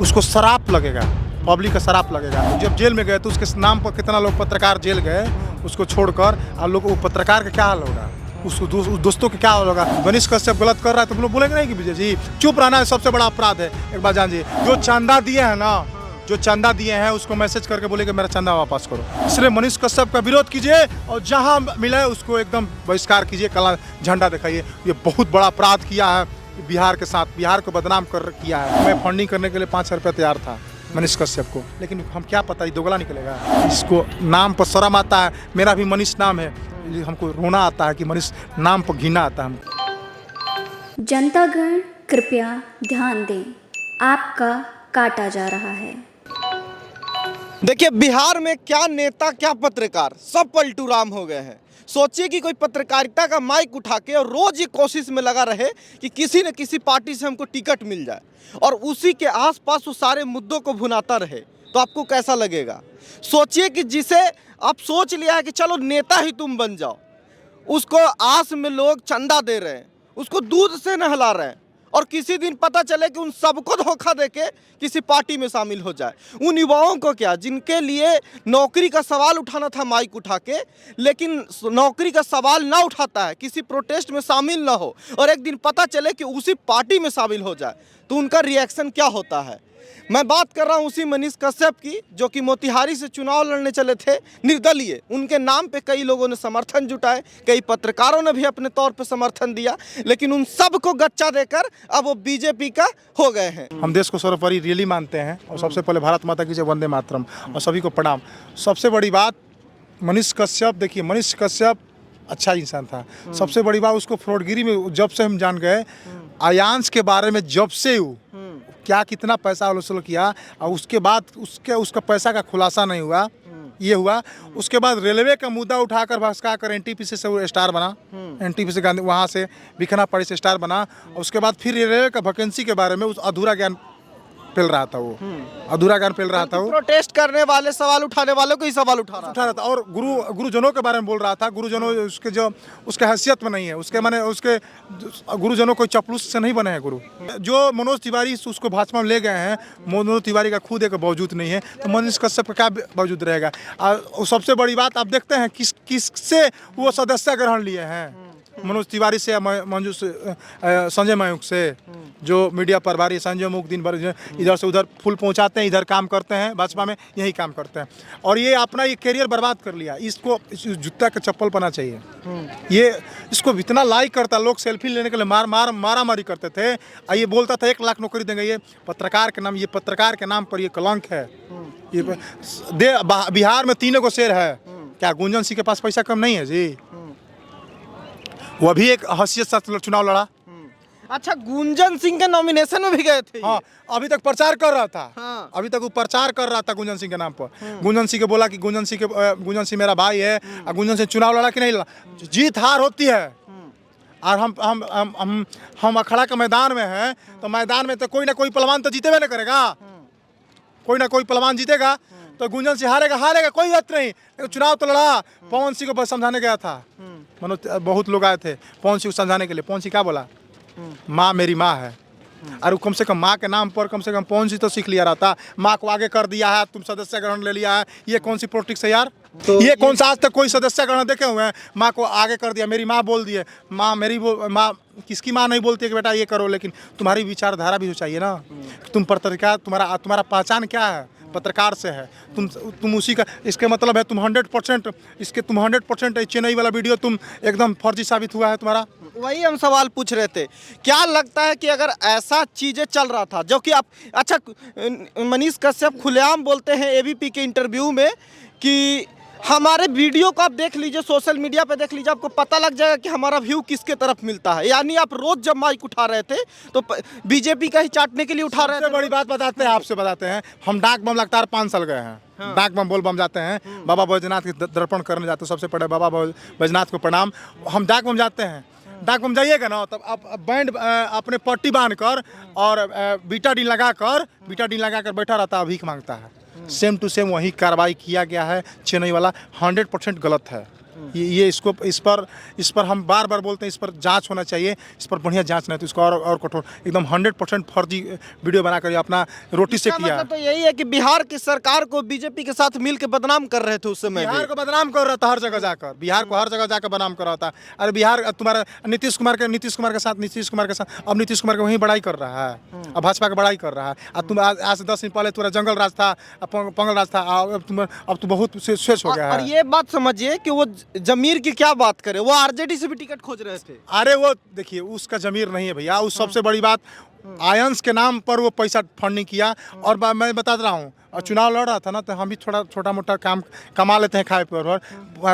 उसको शराप लगेगा, पब्लिक का शराप लगेगा। जब जेल में गए तो उसके नाम पर कितना लोग पत्रकार जेल गए उसको छोड़कर, और लोग वो पत्रकार का क्या हाल होगा, उस दोस्तों के क्या होगा। मनीष कश्यप गलत कर रहा है तो हम लोग बोलेंगे नहीं कि विजय जी चुप रहना है सबसे बड़ा अपराध है। एक बात जानिए, जो चंदा दिए हैं ना, जो चंदा दिए हैं उसको मैसेज करके बोले कि मेरा चंदा वापस करो। इसलिए मनीष कश्यप का विरोध कीजिए और जहां मिले उसको एकदम बहिष्कार कीजिए, काला झंडा दिखाइए। ये बहुत बड़ा अपराध किया है बिहार के साथ, बिहार को बदनाम किया है। मैं फंडिंग करने के लिए 5,000 रुपया तैयार था मनीष कश्यप को, लेकिन हम क्या पता ये दोगला निकलेगा। इसको नाम पर शर्म आता है, मेरा भी मनीष नाम है, हमको रोना आता है कि मनीष नाम पर घिना आता है हमको। जनतागण कृपया ध्यान दें, आपका काटा जा रहा है। देखिए बिहार में क्या नेता क्या पत्रकार सब पलटू राम हो गए हैं। सोचिए कि कोई पत्रकारिता का माइक उठा के और रोज ये कोशिश में लगा रहे कि किसी न किसी पार्टी से हमको टिकट मिल जाए और उसी के आसपास वो सारे मुद्दों को भुनाता रहे, तो आपको कैसा लगेगा। सोचिए कि जिसे आप सोच लिया है कि चलो नेता ही तुम बन जाओ, उसको आस में लोग चंदा दे रहे हैं, उसको दूध से नहला रहे हैं, और किसी दिन पता चले कि उन सबको धोखा देके किसी पार्टी में शामिल हो जाए। उन युवाओं को क्या, जिनके लिए नौकरी का सवाल उठाना था माइक उठा के, लेकिन नौकरी का सवाल ना उठाता है, किसी प्रोटेस्ट में शामिल ना हो, और एक दिन पता चले कि उसी पार्टी में शामिल हो जाए, तो उनका रिएक्शन क्या होता है। मैं बात कर रहा हूं उसी मनीष कश्यप की, जो कि मोतिहारी से चुनाव लड़ने चले थे निर्दलीय। उनके नाम पे कई लोगों ने समर्थन जुटाए, कई पत्रकारों ने भी अपने तौर पे समर्थन दिया, लेकिन उन सब को गच्चा देकर अब वो बीजेपी का हो गए हैं। हम देश को सर्वोपरि रियली मानते हैं और सबसे पहले भारत माता की जय, वंदे मातरम, और सभी को प्रणाम। सबसे बड़ी बात मनीष कश्यप, देखिए मनीष कश्यप अच्छा इंसान था। सबसे बड़ी बात उसको फ्रॉडगिरी में जब से हम जान गए, आयांश के बारे में जब से क्या कितना पैसा वसूल किया, और उसके बाद उसका पैसा का खुलासा नहीं हुआ, ये हुआ। उसके बाद रेलवे का मुद्दा उठाकर भड़काकर एनटीपीसी से वो स्टार बना, एनटीपीसी गांधी वहाँ से बिखना पड़ी से स्टार बना, और उसके बाद फिर रेलवे का वैकेंसी के बारे में उस अधूरा ज्ञान फैल रहा था, वो अधूरा ज्ञान फैल रहा था। वो प्रोटेस्ट करने वाले, सवाल उठाने वालों को ही सवाल उठा रहा था, और गुरुजनों के बारे में बोल रहा था। गुरुजनों उसके जो उसके हैसियत में नहीं है, उसके माने उसके गुरुजनों कोई चपलूस से नहीं बने हैं गुरु। जो मनोज तिवारी उसको भाजपा में ले गए हैं, मनोज तिवारी का खुद एक बावजूद नहीं है, तो मनीष कश्यप का क्या बावजूद रहेगा। और सबसे बड़ी बात आप देखते हैं किससे वो सदस्य ग्रहण लिए हैं, मनोज तिवारी से, मंजू से, संजय मयूख से, जो मीडिया प्रभारी संजय मयूख दिन भर इधर से उधर फूल पहुंचाते हैं, इधर काम करते हैं, भाजपा में यही काम करते हैं, और ये अपना ये करियर बर्बाद कर लिया। इसको जूता का चप्पल पहनना चाहिए। ये इसको इतना लाइक करता, लोग सेल्फी लेने के लिए मारा मारी करते थे, ये बोलता था 1 लाख नौकरी देंगे। ये पत्रकार के नाम, ये पत्रकार के नाम पर ये कलंक है। ये बिहार में 3 गो शेर है, क्या गुंजन सिंह के पास पैसा कम नहीं है जी? वो भी एक हैसियत साथ चुनाव लड़ा। अच्छा, गुंजन सिंह के नॉमिनेशन में भी गए थे। हाँ, अभी तक प्रचार कर रहा था। हाँ। अभी तक वो प्रचार कर रहा था गुंजन सिंह के नाम पर। गुंजन सिंह के बोला कि गुंजन सिंह मेरा भाई है, और गुंजन सिंह चुनाव लड़ा कि नहीं लड़ा। जीत हार होती है, और हम अखाड़ा के मैदान में हैं, तो मैदान में तो कोई ना कोई पहलवान तो जीतेगा ना करेगा, कोई ना कोई पहलवान जीतेगा। तो गुंजन सिंह हारेगा कोई बात नहीं, लेकिन चुनाव तो लड़ा। पवन सिंह को बस समझाने गया था, मनोज बहुत लोग आए थे पवन सिंह को समझाने के लिए। पवन सिंह क्या बोला, माँ मेरी माँ है, और कम से कम माँ के नाम पर कम से कम पवन सिंह तो सीख लिया रहता। माँ को आगे कर दिया है, तुम सदस्य ग्रहण ले लिया है, ये कौन सी पॉलिटिक्स है यार? तो ये कौन सा आज तक कोई सदस्य ग्रहण देखे हुए हैं? माँ को आगे कर दिया, मेरी माँ बोल दिए, माँ मेरी माँ किसकी माँ नहीं बोलती है कि बेटा ये करो, लेकिन तुम्हारी विचारधारा भी तो चाहिए ना। तुम पत्रकार, तुम्हारा पहचान क्या है? पत्रकार से है, तुम उसी का, इसके मतलब है तुम 100% चेन्नई वाला वीडियो तुम एकदम फर्जी साबित हुआ है तुम्हारा। वही हम सवाल पूछ रहे थे, क्या लगता है कि अगर ऐसा चीज़ें चल रहा था, जो कि आप, अच्छा मनीष कश्यप खुलेआम बोलते हैं एबीपी के इंटरव्यू में कि हमारे वीडियो को आप देख लीजिए, सोशल मीडिया पे देख लीजिए, आपको पता लग जाएगा कि हमारा व्यू किसके तरफ मिलता है। यानी आप रोज जब माइक उठा रहे थे तो बीजेपी का ही चाटने के लिए उठा रहे थे। बड़ी बात बताते हैं, आपसे बताते हैं, हम डाक बम लगातार 5 साल गए हैं। हाँ। डाक बम बोल बम जाते हैं, बाबा बैजनाथ के दर्पण करने जाते हैं, सबसे पहले बाबा बैजनाथ को प्रणाम। हम डाक बम जाते हैं, डाक बम जाइएगा ना, तब आप बैंड अपने पट्टी बांध कर और बीटाडीन लगाकर बैठा रहता है, भीख मांगता है। सेम टू सेम वही कार्रवाई किया गया है। चेन्नई वाला 100% गलत है। ये इस पर हम बार बार बोलते हैं, इस पर जांच होना चाहिए, इस पर बढ़िया जांच नहीं तो इसको और कठोर एकदम 100% फर्जी वीडियो बनाकर ये अपना रोटी से किया। मतलब तो यही है कि बिहार की सरकार को बीजेपी के साथ मिलकर बदनाम कर रहे थे उस समय बिहार को बदनाम कर रहा था हर जगह जाकर, बिहार को हर जगह जाकर बदनाम कर रहा था। अरे बिहार तुम्हारा नीतीश कुमार के साथ अब नीतीश कुमार का वहीं बड़ाई कर रहा है, अब भाजपा की बड़ाई कर रहा है। अब तुम आज से 10 दिन पहले तुम्हारा जंगल राज था, पंगल राज था, अब तो बहुत स्वेच हो गया है। और ये बात समझिए कि वो जमीर की क्या बात करे, वो आरजेडी से भी टिकट खोज रहे थे। अरे वो देखिए उसका जमीर नहीं है भैया, उस सबसे बड़ी बात आयंस के नाम पर वो पैसा फंडिंग किया। और मैं बता रहा हूँ, और चुनाव लड़ रहा था ना तो हम भी थोड़ा छोटा मोटा काम कमा लेते हैं खाए पर।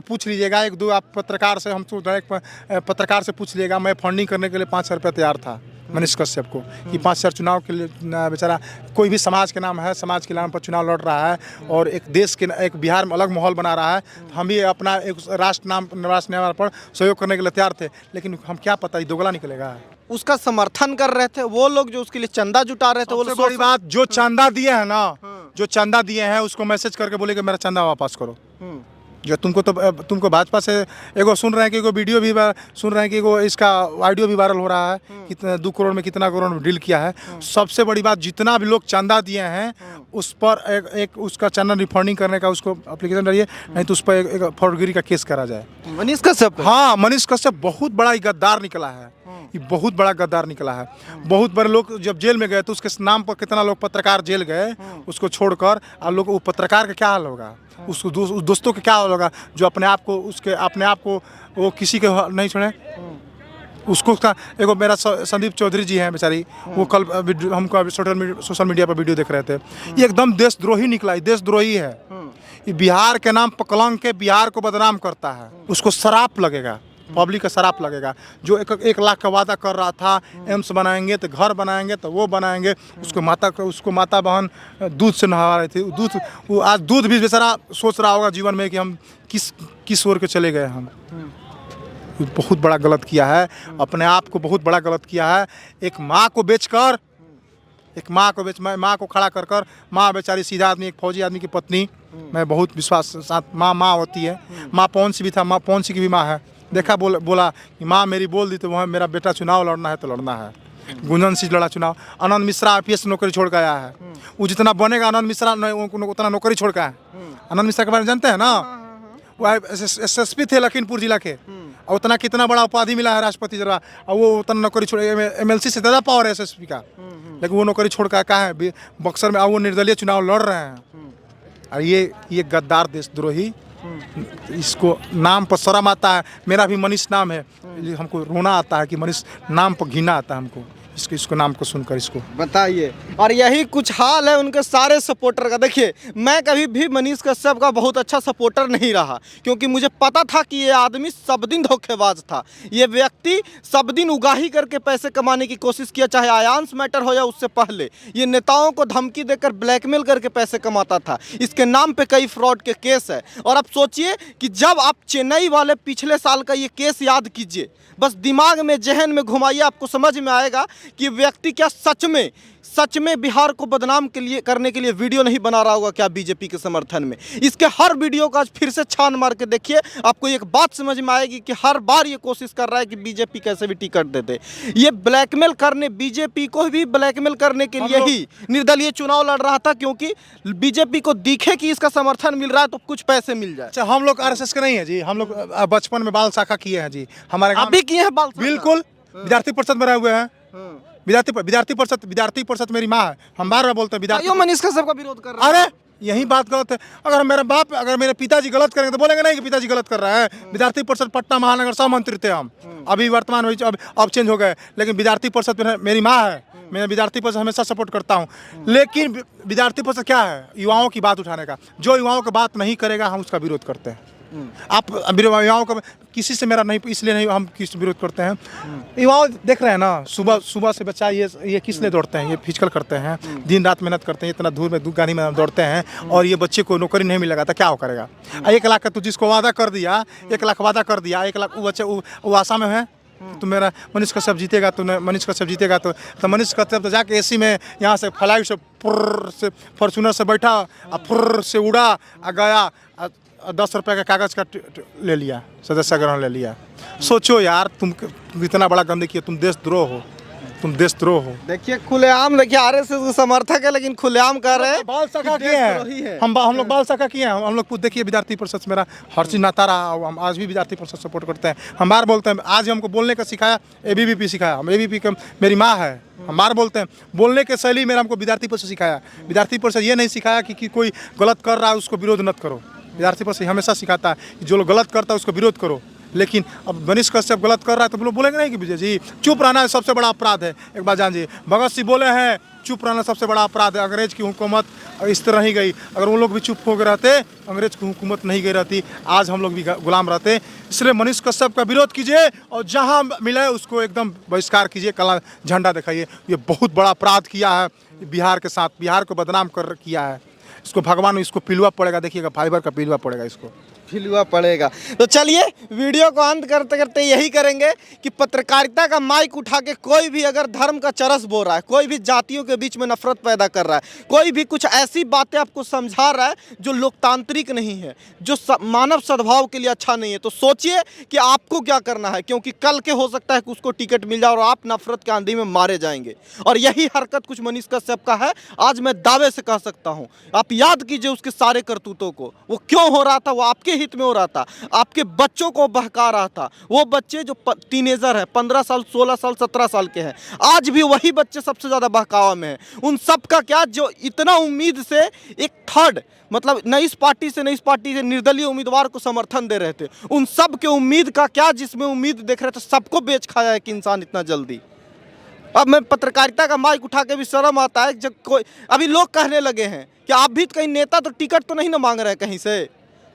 पूछ लीजिएगा एक दो आप पत्रकार से, हम तो डायरेक्ट पत्रकार से पूछ लीजिएगा, मैं फंडिंग करने के लिए 5,000 रुपया तैयार था मनीष कश्यप को कि 5,000 चुनाव के लिए बेचारा कोई भी समाज के नाम है, समाज के नाम पर चुनाव लड़ रहा है और एक देश के एक बिहार में अलग माहौल बना रहा है। तो हम भी अपना एक राष्ट्र नाम पर सहयोग करने के लिए तैयार थे, लेकिन हम क्या पता ये दोगला निकलेगा। उसका समर्थन कर रहे थे वो लोग जो उसके लिए चंदा जुटा रहे थे। वो बड़ी बात जो चंदा दिए हैं ना, जो चंदा दिए हैं उसको मैसेज करके बोले कि मेरा चंदा वापस करो। जो तुमको भाजपा से एगो सुन रहे हैं कि एगो वीडियो भी सुन रहे हैं कि एगो इसका ऑडियो भी वायरल हो रहा है, कितना 2 करोड़ में कितना करोड़ डील किया है। सबसे बड़ी बात जितना भी लोग चंदा दिए हैं उस पर एक उसका चंदा रिफंडिंग करने का उसको एप्लीकेशन डालिए, नहीं तो उस पर एक फॉरगिरी का केस करा जाए। मनीष कश्यप, हाँ मनीष कश्यप बहुत बड़ा गद्दार निकला है, ये बहुत बड़ा गद्दार निकला है। बहुत बड़े लोग जब जेल में गए तो उसके नाम पर कितना लोग पत्रकार जेल गए उसको छोड़कर। और लोग वो पत्रकार का क्या हाल होगा, उसको दोस्तों का क्या हाल होगा जो अपने आप को वो किसी के नहीं छोड़े। उसको एगो मेरा संदीप चौधरी जी हैं बेचारी, वो कल हमको सोशल मीडिया पर वीडियो देख रहे थे। ये एकदम देशद्रोही निकला, ये देशद्रोही है। ये बिहार के नाम पर कलंक के बिहार को बदनाम करता है, उसको शराप लगेगा, पब्लिक का शराप लगेगा। जो 1 लाख का वादा कर रहा था, एम्स बनाएंगे तो घर बनाएंगे तो वो बनाएंगे, उसको माता बहन दूध से नहवा रही थी, वो आज दूध भी बेचारा सोच रहा होगा जीवन में कि हम किस ओर के चले गए। हम बहुत बड़ा गलत किया है, अपने आप को बहुत बड़ा गलत किया है। एक माँ को बेचकर माँ को खड़ा कर माँ बेचारी सीधा आदमी, एक फौजी आदमी की पत्नी, मैं बहुत विश्वास साथ माँ होती है। माँ पवन सिंह भी था, माँ पवन सिंह की भी माँ है। देखा बोला कि माँ मेरी बोल दी तो वह मेरा बेटा चुनाव लड़ना है तो लड़ना है। गुंजन सिंह लड़ा चुनाव। आनंद मिश्रा IPS नौकरी छोड़ के आया है, वो जितना बनेगा आनंद मिश्रा उतना नौकरी छोड़ के आया। आनंद मिश्रा के बारे में जानते हैं ना, वो SSP थे लखीमपुर जिला के, और उतना कितना बड़ा उपाधि मिला है राष्ट्रपति जरा, और वो उतना नौकरी छोड़, MLC से ज़्यादा पावर है SSP का, लेकिन वो नौकरी छोड़ के कहा है बक्सर में, और वो निर्दलीय चुनाव लड़ रहे हैं। और ये गद्दार देशद्रोही, इसको नाम पर शर्म आता है। मेरा भी मनीष नाम है, हमको रोना आता है कि मनीष नाम पर घिना आता है हमको, इसको नाम को सुनकर। इसको बताइए। और यही कुछ हाल है उनके सारे सपोर्टर का। देखिए मैं कभी भी मनीष कश्यप का बहुत अच्छा सपोर्टर नहीं रहा, क्योंकि मुझे पता था कि ये आदमी सब दिन धोखेबाज था। ये व्यक्ति सब दिन उगाही करके पैसे कमाने की कोशिश किया, चाहे आयांश मैटर हो या उससे पहले। ये नेताओं को धमकी देकर ब्लैकमेल करके पैसे कमाता था। इसके नाम पे कई फ्रॉड के केस है। और अब सोचिए कि जब आप चेन्नई वाले पिछले साल का ये केस याद कीजिए, बस दिमाग में जहन में घुमाइए, आपको समझ में आएगा कि व्यक्ति क्या सच में बिहार को बदनाम करने के लिए वीडियो नहीं बना रहा होगा क्या बीजेपी के समर्थन में। इसके हर वीडियो का आज फिर से छान मार के देखिए, आपको एक बात समझ में आएगी कि हर बार ये कोशिश कर रहा है कि बीजेपी कैसे भी टिकट दे दे। ये ब्लैकमेल करने, बीजेपी को भी ब्लैकमेल करने के लिए ही निर्दलीय चुनाव लड़ रहा था, क्योंकि बीजेपी को दिखे कि इसका समर्थन मिल रहा है तो कुछ पैसे मिल जाए। अच्छा, हम लोग RSS के नहीं है जी, हम लोग बचपन में बाल शाखा किए हैं जी, हमारे अभी किए हैं बाल शाखा? बिल्कुल, विद्यार्थी परिषद में रहे हुए हैं। विद्यार्थी परिषद मेरी माँ है, हम बार-बार बोलते हैं विद्यार्थी। मनीष कश्यप का विरोध कर रहे हैं। अरे यही बात गलत है। अगर मेरे पिताजी गलत करेंगे तो बोलेंगे नहीं कि पिताजी गलत कर रहे हैं। विद्यार्थी परिषद पटना महानगर सह मंत्री थे हम, अभी वर्तमान में अब चेंज हो गए, लेकिन विद्यार्थी परिषद मेरी माँ है। मैं विद्यार्थी परिषद हमेशा सपोर्ट करता हूँ, लेकिन विद्यार्थी परिषद क्या है, युवाओं की बात उठाने का। जो युवाओं की बात नहीं करेगा हम उसका विरोध करते हैं। आप युवाओं का किसी से मेरा नहीं, इसलिए नहीं हम किस विरोध करते हैं। युवाओं देख रहे हैं ना, सुबह से बच्चा ये किस लिए दौड़ते हैं, ये फिजिकल करते हैं, दिन रात मेहनत करते हैं, इतना दूर में गाड़ी में दौड़ते हैं, और ये बच्चे को नौकरी नहीं मिलेगा तो क्या हो करेगा। 1 लाख का तू जिसको वादा कर दिया, 1 लाख वादा कर दिया, 1 लाख वो बच्चे वो आशा में है तो मेरा मनीष कश्यप जीतेगा, तो मनीष कश्यप जीतेगा तो मनीष कश्यप तो जाके AC में यहाँ से फ्लाइट से फॉर्चूनर से बैठा और फुर्र से उड़ा और गया, 10 रुपए का कागज़ का ले लिया, सदस्य ग्रहण ले लिया। सोचो यार, तुम इतना बड़ा गंदगी किया, तुम देशद्रोह हो, तुम देशद्रोह हो। देखिए खुलेआम, देखिए आरएसएस के समर्थक है लेकिन खुलेआम कह रहे हैं बाल सखा कि किए देशद्रोही हैं, है। हम लोग बाल सखा किए हैं। हम लोग देखिए विद्यार्थी परिषद से मेरा हर चीज़ नाता रहा, हम आज भी विद्यार्थी परिषद सपोर्ट करते हैं। हम बार बोलते हैं, आज हमको बोलने का सिखाया एबीवीपी सिखाया, हम एबीवीपी का मेरी माँ है, हम बार बोलते हैं बोलने के शैली मेरा हमको विद्यार्थी परिषद सिखाया। विद्यार्थी परिषद ये नहीं सिखाया कि कोई गलत कर रहा है उसको विरोध मत करो। विद्यार्थी परिषद हमेशा सिखाता है कि जो लोग गलत करता है उसको विरोध करो। लेकिन अब मनीष कश्यप गलत कर रहा है तो लोग बोलेंगे नहीं कि विजय जी चुप रहना है सबसे बड़ा अपराध है। एक बार जान जी, भगत सिंह बोले हैं चुप रहना सबसे बड़ा अपराध है। अंग्रेज की हुकूमत इस तरह ही गई, अगर वो लोग भी चुप हो गए रहते, अंग्रेज की हुकूमत नहीं गई रहती, आज हम लोग भी गुलाम रहते। इसलिए मनीष कश्यप का विरोध कीजिए और जहाँ मिले उसको एकदम बहिष्कार कीजिए, काला झंडा दिखाइए। ये बहुत बड़ा अपराध किया है बिहार के साथ, बिहार को बदनाम कर किया है। इसको भगवान इसको पिलुआ पड़ेगा, देखिएगा फाइबर का पिलुआ पड़ेगा इसको, फिलुआ पड़ेगा। तो चलिए वीडियो को अंत करते करते यही करेंगे कि पत्रकारिता का माइक उठा के कोई भी अगर धर्म का चरस बो रहा है, कोई भी जातियों के बीच में नफरत पैदा कर रहा है, कोई भी कुछ ऐसी बातें आपको समझा रहा है जो लोकतांत्रिक नहीं है, जो मानव सद्भाव के लिए अच्छा नहीं है, तो सोचिए कि आपको क्या करना है, क्योंकि कल के हो सकता है कि उसको टिकट मिल जाए और आप नफरत के आंधी में मारे जाएंगे। और यही हरकत कुछ मनीष कश्यप का है। आज मैं दावे से कह सकता हूँ, आप याद कीजिए उसके सारे करतूतों को, वो क्यों हो रहा था, वो आपके हित में हो रहा था, आपके बच्चों को बहका रहा था। वो बच्चे जो टीनेजर है, 15 साल 16 साल 17 साल के हैं, आज भी वही बच्चे सबसे ज़्यादा बहकावा में हैं। उन सब का क्या, जो इतना उम्मीद से एक थर्ड मतलब न इस पार्टी से न इस पार्टी से निर्दलीय उम्मीदवार को समर्थन दे रहे थे, उन सब के उम्मीद का क्या, जिसमें उम्मीद देख रहे थे, सबको बेच खाया है कि इंसान इतना जल्दी। अब मैं पत्रकारिता का माइक उठा के भी शर्म आता है जब कोई, अभी लोग कहने लगे हैं कि आप भी कहीं नेता तो टिकट तो नहीं ना मांग रहे हैं कहीं से,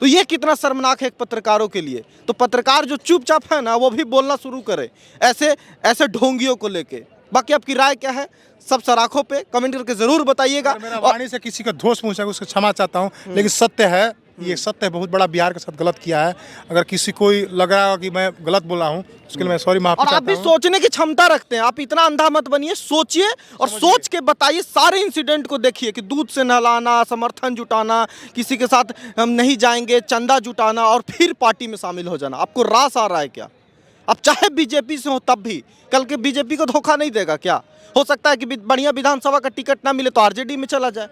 तो ये कितना शर्मनाक है एक पत्रकारों के लिए। तो पत्रकार जो चुपचाप है ना, वो भी बोलना शुरू करे ऐसे ढोंगियों को लेके। बाकी आपकी राय क्या है, सब सराखों पे कमेंट करके जरूर बताइएगा। मेरा वाणी से किसी का दोष पहुंचा उसको क्षमा चाहता हूँ, लेकिन सत्य है, ये सत्य है, बहुत बड़ा बिहार के साथ गलत किया है। अगर किसी को लग रहा है कि मैं गलत बोला हूँ उसके लिए मैं सॉरी, माफी और आप चाहता भी हूँ। सोचने की क्षमता रखते हैं, आप इतना अंधा मत बनिए, सोचिए और सोच के बताइए। सारे इंसिडेंट को देखिए कि दूध से नहलाना, समर्थन जुटाना, किसी के साथ हम नहीं जाएंगे, चंदा जुटाना और फिर पार्टी में शामिल हो जाना। आपको रास आ रहा है क्या? अब चाहे बीजेपी से हो तब भी कल के बीजेपी को धोखा नहीं देगा क्या? हो सकता है कि बढ़िया विधानसभा का टिकट ना मिले तो आरजेडी में चला जाए।